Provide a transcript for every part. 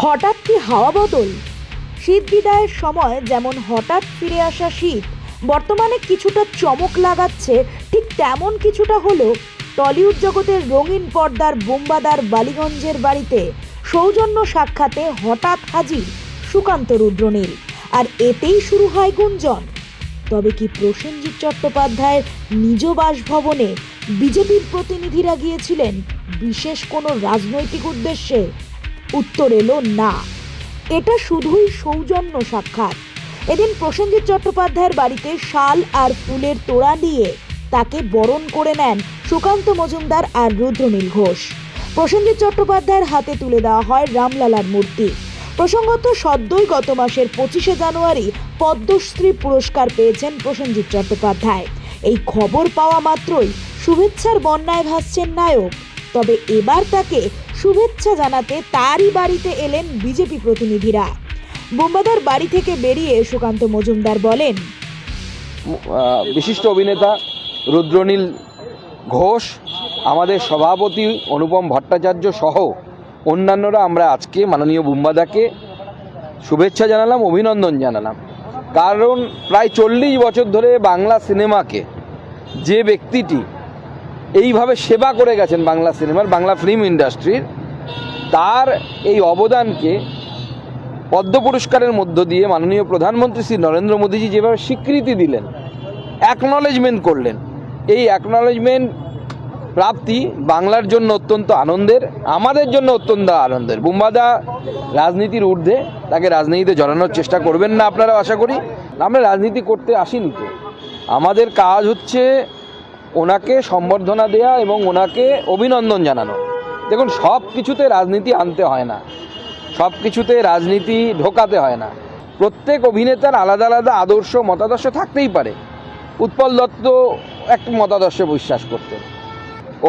হঠাৎ কি হাওয়া বদল? শীত বিদায়ের সময় যেমন হঠাৎ ফিরে আসা শীত বর্তমানে কিছুটা চমক লাগাচ্ছে, ঠিক তেমন কিছুটা হলো টলিউড জগতের রঙিন পর্দার বোম্বাদার বালিগঞ্জের বাড়িতে সৌজন্য সাক্ষাতে হঠাৎ হাজির সুকান্ত রুদ্রনীল। আর এতেই শুরু হয় গুঞ্জন। তবে কি প্রসেনজিৎ চট্টোপাধ্যায়ের নিজ বাসভবনে বিজেপির প্রতিনিধিরা গিয়েছিলেন বিশেষ কোনো রাজনৈতিক উদ্দেশ্যে? উত্তর এলো না, এটা শুধুই সৌজন্য সাক্ষাৎ। এদিন প্রসেনজিৎ চট্টোপাধ্যায়ের বাড়িতে শাল আর ফুলের তোড়া দিয়ে তাকে বরণ করে নেন সুকান্ত মজুমদার আর রুদ্রনীল ঘোষ। প্রসেনজিৎ চট্টোপাধ্যায়ের হাতে তুলে দেওয়া হয় রামলালার মূর্তি। প্রসঙ্গত সদ্যই গত মাসের 25শে জানুয়ারি পদ্মশ্রী পুরস্কার পেয়েছেন প্রসেনজিৎ চট্টোপাধ্যায়। এই খবর পাওয়া মাত্রই শুভেচ্ছার বন্যায় ভাসছেন নায়ক। তবে এবার তাকে শুভেচ্ছা জানাতে তারই বাড়িতে এলেন বিজেপি প্রতিনিধিরা। বোম্বাদার বাড়ি থেকে বেরিয়ে সুকান্ত মজুমদার বলেন, বিশিষ্ট অভিনেতা রুদ্রনীল ঘোষ, আমাদের সভাপতি অনুপম ভট্টাচার্য সহ অন্যান্যরা আমরা আজকে মাননীয় বোম্বাদাকে শুভেচ্ছা জানালাম, অভিনন্দন জানালাম। কারণ প্রায় 40 বছর ধরে বাংলা সিনেমাকে যে ব্যক্তিটি এইভাবে সেবা করে গেছেন বাংলা সিনেমার, বাংলা ফিল্ম ইন্ডাস্ট্রির, তার এই অবদানকে পদ্ম পুরস্কারের মধ্য দিয়ে মাননীয় প্রধানমন্ত্রী শ্রী নরেন্দ্র মোদীজি যেভাবে স্বীকৃতি দিলেন, অ্যাকনলেজমেন্ট করলেন, এই অ্যাকনলেজমেন্ট প্রাপ্তি বাংলার জন্য অত্যন্ত আনন্দের, আমাদের জন্য অত্যন্ত আনন্দের। বোম্বাদা রাজনীতির ঊর্ধ্বে, তাকে রাজনীতিতে জড়ানোর চেষ্টা করবেন না আপনারাও আশা করি। আমরা রাজনীতি করতে আসিনি তো, আমাদের কাজ হচ্ছে ওনাকে সম্বর্ধনা দেয়া এবং ওনাকে অভিনন্দন জানানো। দেখুন, সব কিছুতে রাজনীতি আনতে হয় না, সব কিছুতে রাজনীতি ঢোকাতে হয় না। প্রত্যেক অভিনেতার আলাদা আলাদা আদর্শ মতাদর্শ থাকতেই পারে। উৎপল দত্ত একটা মতাদর্শে বিশ্বাস করতেন।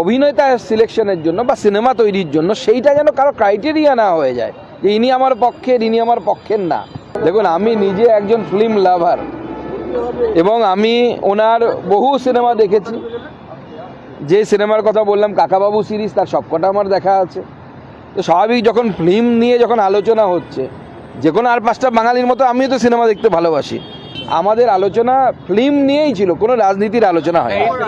অভিনেতা সিলেকশনের জন্য বা সিনেমা তৈরির জন্য সেইটা যেন কারো ক্রাইটেরিয়া না হয়ে যায় যে ইনি আমার পক্ষের, ইনি আমার পক্ষের না। দেখুন, আমি নিজে একজন ফিল্ম লাভার এবং আমি ওনার বহু সিনেমা দেখেছি। যে সিনেমার কথা বললাম কাকাবাবু সিরিজ, তার সবকটা আমার দেখা আছে। তো স্বাভাবিক, যখন ফিল্ম নিয়ে যখন আলোচনা হচ্ছে, যে কোনো আর 5টা বাঙালির মতো আমিও তো সিনেমা দেখতে ভালোবাসি, আমাদের আলোচনা ফিল্ম নিয়েই ছিল, কোনো রাজনীতির আলোচনা হয়নি।